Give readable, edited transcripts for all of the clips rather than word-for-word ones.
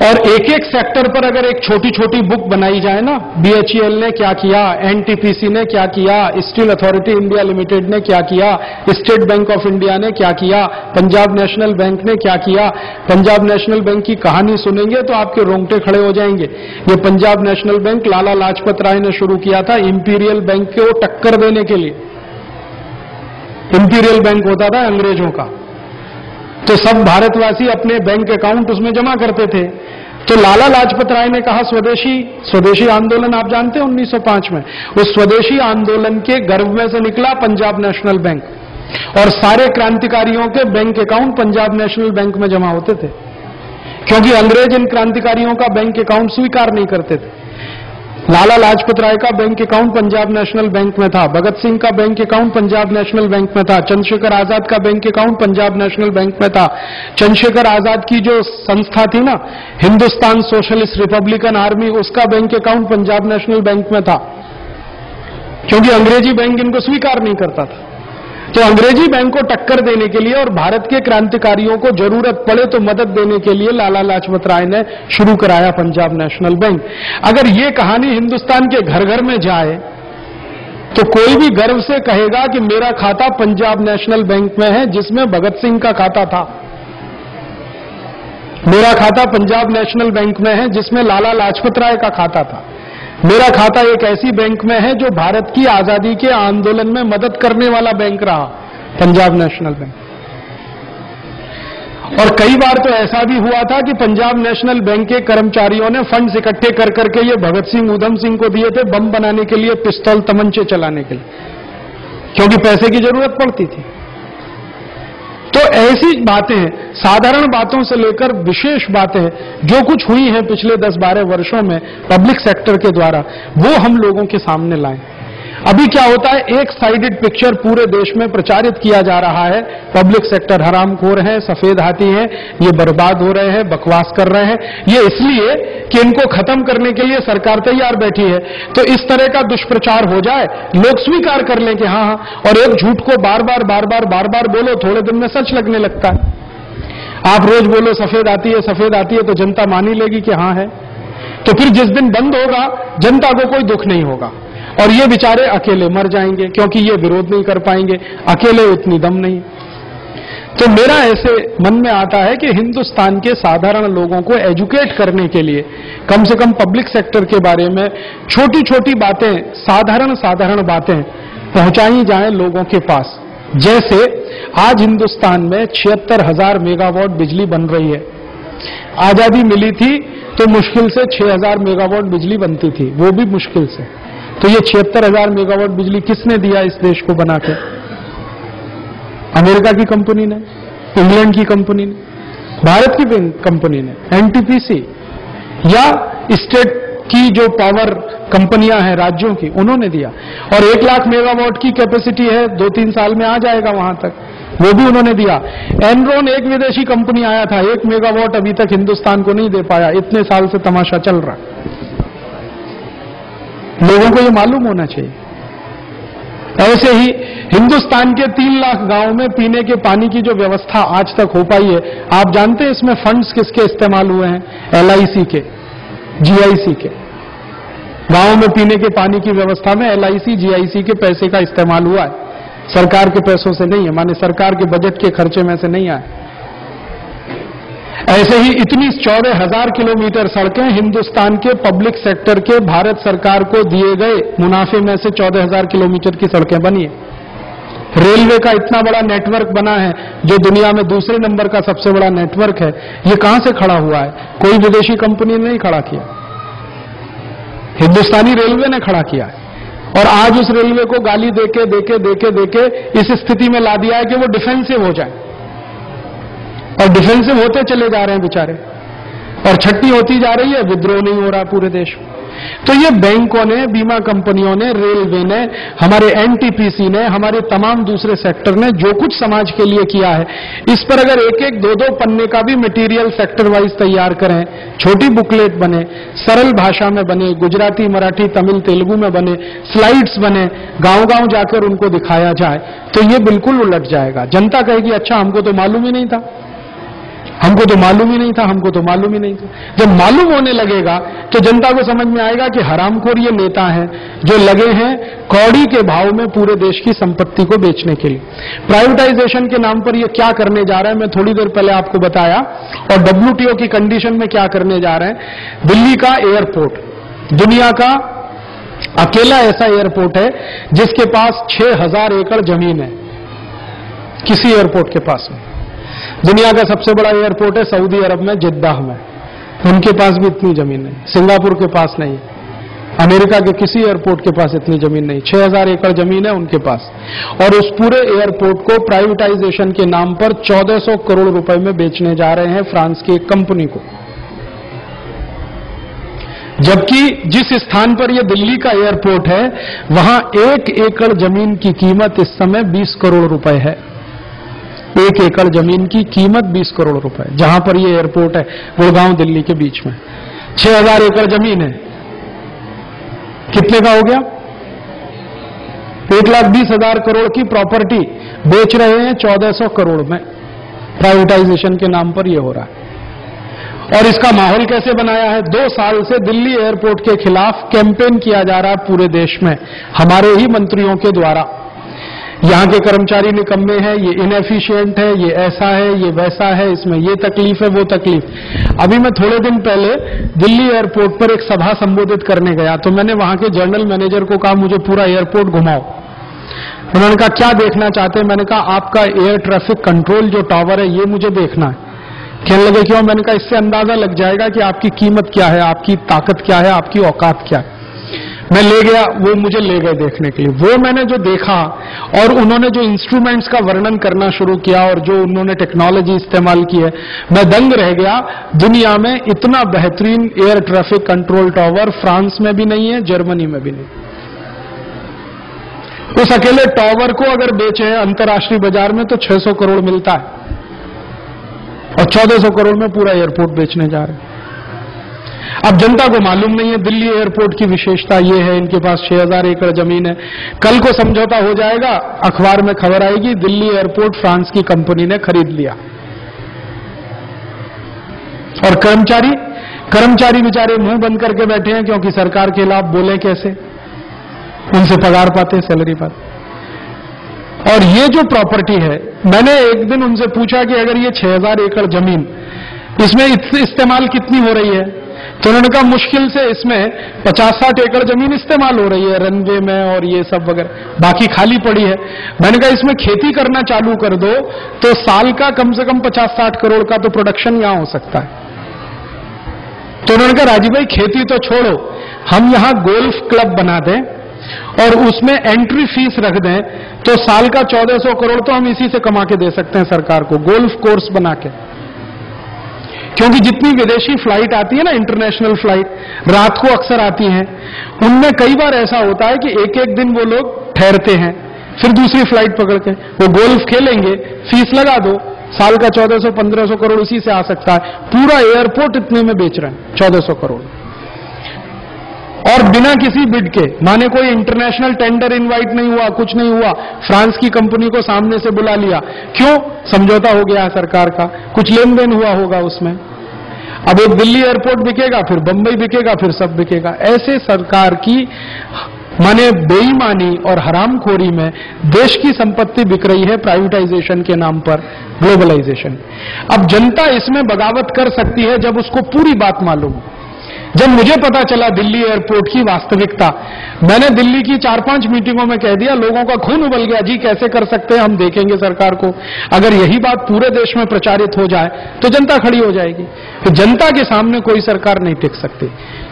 और एक एक सेक्टर पर अगर एक छोटी छोटी बुक बनाई जाए ना, BHEL ने क्या किया, NTPC ने क्या किया, स्टील अथॉरिटी इंडिया लिमिटेड ने क्या किया, स्टेट बैंक ऑफ इंडिया ने क्या किया, पंजाब नेशनल बैंक ने क्या किया, पंजाब नेशनल बैंक की कहानी सुनेंगे तो आपके रोंगटे खड़े हो जाएंगे। ये पंजाब नेशनल बैंक लाला लाजपत राय ने शुरू किया था इंपीरियल बैंक को टक्कर देने के लिए। इंपीरियल बैंक होता था अंग्रेजों का, तो सब भारतवासी अपने बैंक अकाउंट उसमें जमा करते थे। तो लाला लाजपत राय ने कहा स्वदेशी आंदोलन आप जानते हैं 1905 में, उस स्वदेशी आंदोलन के गर्भ में से निकला पंजाब नेशनल बैंक, और सारे क्रांतिकारियों के bank account Punjab national bank में जमा होते थे, क्योंकि अंग्रेज इन क्रांतिकारियों का बैंक अकाउंट स्वीकार नहीं करते थे। लाला लाजपत राय का bank account Punjab national bank में था, भगत सिंह का bank account Punjab national bank में था, चंद्रशेखर आजाद का bank account Punjab national bank में था। चंद्रशेखर आजाद की जो संस्था थी ना, हिंदुस्तान सोशलिस्ट रिपब्लिकन आर्मी, उसका bank account Punjab national bank में था, क्योंकि अंग्रेजी बैंक इनको स्वीकार नहीं करता था। तो अंग्रेजी बैंक को टक्कर देने के लिए और भारत के क्रांतिकारियों को जरूरत पड़े तो मदद देने के लिए लाला लाजपत राय ने शुरू कराया पंजाब नेशनल बैंक। अगर ये कहानी हिंदुस्तान के घर घर में जाए तो कोई भी गर्व से कहेगा कि मेरा खाता पंजाब नेशनल बैंक में है, जिसमें भगत सिंह का खाता था। मेरा खाता पंजाब नेशनल बैंक में है, जिसमें लाला लाजपत राय का खाता था। मेरा खाता एक ऐसी बैंक में है जो भारत की आजादी के आंदोलन में मदद करने वाला बैंक रहा, पंजाब नेशनल बैंक। और कई बार तो ऐसा भी हुआ था कि पंजाब नेशनल बैंक के कर्मचारियों ने फंड्स इकट्ठे कर करके ये भगत सिंह उधम सिंह को दिए थे बम बनाने के लिए, पिस्तौल तमंचे चलाने के लिए, क्योंकि पैसे की जरूरत पड़ती थी। तो ऐसी बातें, साधारण बातों से लेकर विशेष बातें जो कुछ हुई हैं पिछले 10-12 वर्षों में पब्लिक सेक्टर के द्वारा, वो हम लोगों के सामने लाएं। अभी क्या होता है, एक साइडेड पिक्चर पूरे देश में प्रचारित किया जा रहा है, पब्लिक सेक्टर हरामखोर है, सफेद हाथी है, ये बर्बाद हो रहे हैं, बकवास कर रहे हैं। ये इसलिए कि इनको खत्म करने के लिए सरकार तैयार बैठी है। तो इस तरह का दुष्प्रचार हो जाए, लोग स्वीकार कर लें कि हाँ, और एक झूठ को बार बार बोलो, थोड़े दिन में सच लगने लगता है। आप रोज बोलो सफेद आती है, तो जनता मान ही लेगी कि हाँ है। तो फिर जिस दिन बंद होगा, जनता को कोई दुख नहीं होगा, और ये बेचारे अकेले मर जाएंगे, क्योंकि ये विरोध नहीं कर पाएंगे, अकेले उतनी दम नहीं। तो मेरा ऐसे मन में आता है कि हिंदुस्तान के साधारण लोगों को एजुकेट करने के लिए कम से कम पब्लिक सेक्टर के बारे में छोटी छोटी बातें, साधारण बातें पहुंचाई जाएं लोगों के पास। जैसे आज हिंदुस्तान में 76,000 मेगावाट बिजली बन रही है। आजादी मिली थी तो मुश्किल से 6,000 मेगावाट बिजली बनती थी, वो भी मुश्किल से। तो ये 76,000 मेगावाट बिजली किसने दिया इस देश को बना के? अमेरिका की कंपनी ने, इंग्लैंड की कंपनी ने, भारत की कंपनी ने, NTPC या स्टेट की जो पावर कंपनियां हैं राज्यों की, उन्होंने दिया। और 1 लाख मेगावाट की कैपेसिटी है, 2-3 साल में आ जाएगा वहां तक, वो भी उन्होंने दिया। एनरॉन एक विदेशी कंपनी आया था, 1 मेगावाट अभी तक हिंदुस्तान को नहीं दे पाया। इतने साल से तमाशा चल रहा, लोगों को ये मालूम होना चाहिए। ऐसे ही हिंदुस्तान के 3 लाख गांव में पीने के पानी की जो व्यवस्था आज तक हो पाई है, आप जानते हैं इसमें फंड्स किसके इस्तेमाल हुए हैं? LIC के, GIC के। गांव में पीने के पानी की व्यवस्था में LIC, GIC के पैसे का इस्तेमाल हुआ है, सरकार के पैसों से नहीं है, माने सरकार के बजट के खर्चे में से नहीं आए। ऐसे ही इतनी 14,000 किलोमीटर सड़कें हिंदुस्तान के पब्लिक सेक्टर के भारत सरकार को दिए गए मुनाफे में से 14,000 किलोमीटर की सड़कें बनी है। रेलवे का इतना बड़ा नेटवर्क बना है जो दुनिया में दूसरे नंबर का सबसे बड़ा नेटवर्क है। ये कहां से खड़ा हुआ है? कोई विदेशी कंपनी ने नहीं खड़ा किया, हिंदुस्तानी रेलवे ने खड़ा किया है। और आज उस रेलवे को गाली देके इस स्थिति में ला दिया है कि वो डिफेंसिव हो जाए, और डिफेंसिव होते चले जा रहे हैं बेचारे, और छट्टी होती जा रही है, विद्रोह नहीं हो रहा पूरे देश में। तो ये बैंकों ने, बीमा कंपनियों ने, रेलवे ने, हमारे NTPC ने, हमारे तमाम दूसरे सेक्टर ने जो कुछ समाज के लिए किया है, इस पर अगर 1-1, 2-2 पन्ने का भी मटेरियल सेक्टर वाइज तैयार करें, छोटी बुकलेट बने, सरल भाषा में बने, गुजराती, मराठी, तमिल, तेलुगु में बने, स्लाइड्स बने, गांव-गांव जाकर उनको दिखाया जाए, तो ये बिल्कुल उलट जाएगा। जनता कहेगी अच्छा हमको तो मालूम ही नहीं था, हमको तो मालूम ही नहीं था, हमको तो मालूम ही नहीं था। जब मालूम होने लगेगा तो जनता को समझ में आएगा कि हरामखोर ये नेता हैं जो लगे हैं कौड़ी के भाव में पूरे देश की संपत्ति को बेचने के लिए। प्राइवेटाइजेशन के नाम पर ये क्या करने जा रहा है, मैं थोड़ी देर पहले आपको बताया। और WTO की कंडीशन में क्या करने जा रहे हैं। दिल्ली का एयरपोर्ट दुनिया का अकेला ऐसा एयरपोर्ट है जिसके पास 6000 एकड़ जमीन है, किसी एयरपोर्ट के पास नहीं। दुनिया का सबसे बड़ा एयरपोर्ट है सऊदी अरब में, जिद्दाह में, उनके पास भी इतनी जमीन नहीं। सिंगापुर के पास नहीं, अमेरिका के किसी एयरपोर्ट के पास इतनी जमीन नहीं। 6000 एकड़ जमीन है उनके पास, और उस पूरे एयरपोर्ट को प्राइवेटाइजेशन के नाम पर 1400 करोड़ रुपए में बेचने जा रहे हैं फ्रांस की एक कंपनी को। जबकि जिस स्थान पर यह दिल्ली का एयरपोर्ट है वहां 1 एकड़ जमीन की कीमत इस समय 20 करोड़ रुपए है। 1 एकड़ जमीन की कीमत 20 करोड़ रुपए, जहां पर यह एयरपोर्ट है गुड़गांव दिल्ली के बीच में। 6000 एकड़ जमीन है, कितने का हो गया? 1,20,000 करोड़ की प्रॉपर्टी बेच रहे हैं 1400 करोड़ में। प्राइवेटाइजेशन के नाम पर यह हो रहा है। और इसका माहौल कैसे बनाया है? 2 साल से दिल्ली एयरपोर्ट के खिलाफ कैंपेन किया जा रहा है पूरे देश में, हमारे ही मंत्रियों के द्वारा। यहां के कर्मचारी निकम्मे हैं, ये इनएफिशिएंट है, ये ऐसा है, ये वैसा है, इसमें ये तकलीफ है, वो तकलीफ। अभी मैं थोड़े दिन पहले दिल्ली एयरपोर्ट पर एक सभा संबोधित करने गया, तो मैंने वहां के जनरल मैनेजर को कहा मुझे पूरा एयरपोर्ट घुमाओ। उन्होंने कहा क्या देखना चाहते हैं? मैंने कहा आपका एयर ट्रैफिक कंट्रोल जो टावर है ये मुझे देखना है। कहने लगे क्यों? मैंने कहा इससे अंदाजा लग जाएगा कि आपकी कीमत क्या है, आपकी ताकत क्या है, आपकी औकात क्या है। मैं ले गया, वो मुझे ले गए देखने के लिए। वो मैंने जो देखा और उन्होंने जो इंस्ट्रूमेंट्स का वर्णन करना शुरू किया और जो उन्होंने टेक्नोलॉजी इस्तेमाल की है, मैं दंग रह गया। दुनिया में इतना बेहतरीन air traffic control tower France में भी नहीं है, जर्मनी में भी नहीं। उस अकेले टावर को अगर बेचे अंतर्राष्ट्रीय बाजार में तो 600 करोड़ मिलता है, और 1400 करोड़ में पूरा एयरपोर्ट बेचने जा रहे हैं। अब जनता को मालूम नहीं है दिल्ली एयरपोर्ट की विशेषता ये है, इनके पास 6000 एकड़ जमीन है। कल को समझौता हो जाएगा, अखबार में खबर आएगी दिल्ली एयरपोर्ट फ्रांस की कंपनी ने खरीद लिया। और कर्मचारी बेचारे मुंह बंद करके बैठे हैं, क्योंकि सरकार के खिलाफ बोले कैसे, उनसे पगार पाते, सैलरी पाते। और ये जो प्रॉपर्टी है, मैंने एक दिन उनसे पूछा कि अगर ये 6000 एकड़ जमीन, इसमें इस्तेमाल कितनी हो रही है? तो उन्होंने कहा मुश्किल से इसमें 50-60 एकड़ जमीन इस्तेमाल हो रही है रनवे में और ये सब वगैरह, बाकी खाली पड़ी है। मैंने कहा इसमें खेती करना चालू कर दो तो साल का कम से कम 50-60 करोड़ का तो प्रोडक्शन यहां हो सकता है। तो उन्होंने कहा राजीव भाई खेती तो छोड़ो, हम यहां गोल्फ क्लब बना दें और उसमें एंट्री फीस रख दें तो साल का 1400 करोड़ तो हम इसी से कमा के दे सकते हैं सरकार को, गोल्फ कोर्स बना के। क्योंकि जितनी विदेशी फ्लाइट आती है ना, इंटरनेशनल फ्लाइट रात को अक्सर आती हैं, उनमें कई बार ऐसा होता है कि एक दिन वो लोग ठहरते हैं, फिर दूसरी फ्लाइट पकड़ के वो गोल्फ खेलेंगे, फीस लगा दो, साल का 1400-1500 करोड़ उसी से आ सकता है। पूरा एयरपोर्ट इतने में बेच रहे हैं, 1400 करोड़, और बिना किसी बिड के। माने कोई इंटरनेशनल टेंडर इनवाइट नहीं हुआ, कुछ नहीं हुआ, फ्रांस की कंपनी को सामने से बुला लिया। क्यों? समझौता हो गया सरकार का, कुछ लेन देन हुआ होगा उसमें। अब एक दिल्ली एयरपोर्ट बिकेगा, फिर बंबई बिकेगा, फिर सब बिकेगा। ऐसे सरकार की माने बेईमानी और हरामखोरी में देश की संपत्ति बिक रही है प्राइवेटाइजेशन के नाम पर, ग्लोबलाइजेशन। अब जनता इसमें बगावत कर सकती है जब उसको पूरी बात मालूम। जब मुझे पता चला दिल्ली एयरपोर्ट की वास्तविकता, मैंने दिल्ली की 4-5 मीटिंगों में कह दिया, लोगों का खून उबल गया, जी कैसे कर सकते हैं, हम देखेंगे सरकार को। अगर यही बात पूरे देश में प्रचारित हो जाए तो जनता खड़ी हो जाएगी। तो जनता के सामने कोई सरकार नहीं टिक सकती।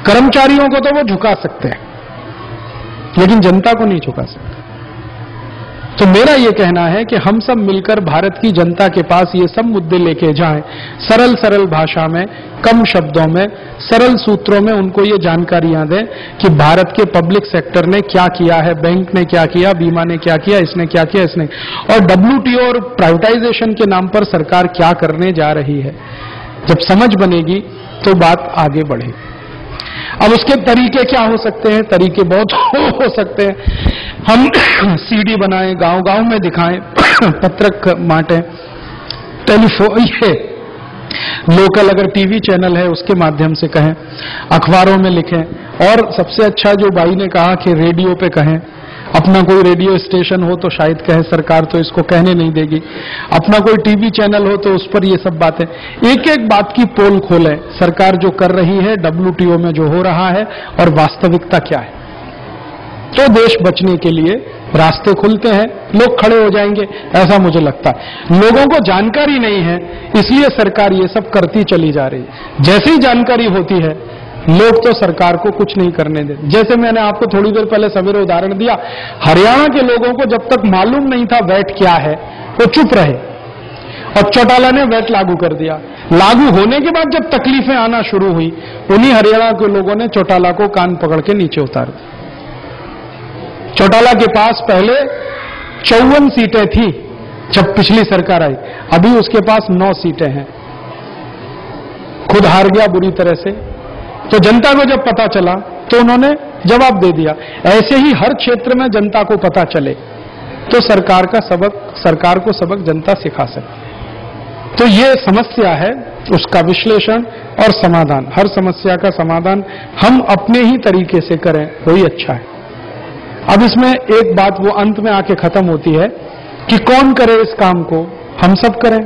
कर्मचारियों को तो वो झुका सकते हैं, लेकिन जनता को नहीं झुका सकते। तो मेरा यह कहना है कि हम सब मिलकर भारत की जनता के पास ये सब मुद्दे लेके जाएं, सरल सरल भाषा में, कम शब्दों में, सरल सूत्रों में उनको ये जानकारियां दें कि भारत के पब्लिक सेक्टर ने क्या किया है, बैंक ने क्या किया, बीमा ने क्या किया, इसने क्या किया, इसने, और WTO और प्राइवेटाइजेशन के नाम पर सरकार क्या करने जा रही है। जब समझ बनेगी तो बात आगे बढ़ेगी। अब उसके तरीके क्या हो सकते हैं? तरीके बहुत हो सकते हैं। हम CD बनाएं, गांव-गांव में दिखाएं, पत्रक बांटें, टेलीफोन, ये लोकल अगर टीवी चैनल है उसके माध्यम से कहें, अखबारों में लिखें, और सबसे अच्छा जो बाई ने कहा कि रेडियो पे कहें। अपना कोई रेडियो स्टेशन हो तो शायद कहे, सरकार तो इसको कहने नहीं देगी। अपना कोई टीवी चैनल हो तो उस पर ये सब बातें, एक एक बात की पोल खोलें, सरकार जो कर रही है, WTO में जो हो रहा है और वास्तविकता क्या है, तो देश बचने के लिए रास्ते खुलते हैं, लोग खड़े हो जाएंगे, ऐसा मुझे लगता है। लोगों को जानकारी नहीं है, इसलिए सरकार ये सब करती चली जा रही है। जैसे ही जानकारी होती है, लोग तो सरकार को कुछ नहीं करने देते। जैसे मैंने आपको थोड़ी देर पहले सवेरे उदाहरण दिया, हरियाणा के लोगों को जब तक मालूम नहीं था वैट क्या है, वो चुप रहे, और चौटाला ने वैट लागू कर दिया। लागू होने के बाद जब तकलीफें आना शुरू हुई, उन्हीं हरियाणा के लोगों ने चौटाला को कान पकड़ के नीचे उतार दिया। चौटाला के पास पहले 54 सीटें थी जब पिछली सरकार आई, अभी उसके पास 9 सीटें हैं। खुद हार गया बुरी तरह से। तो जनता को जब पता चला तो उन्होंने जवाब दे दिया। ऐसे ही हर क्षेत्र में जनता को पता चले तो सरकार को सबक जनता सिखा सके। तो ये समस्या है, उसका विश्लेषण और समाधान, हर समस्या का समाधान हम अपने ही तरीके से करें, वही अच्छा है। अब इसमें एक बात वो अंत में आके खत्म होती है कि कौन करे इस काम को, हम सब करें।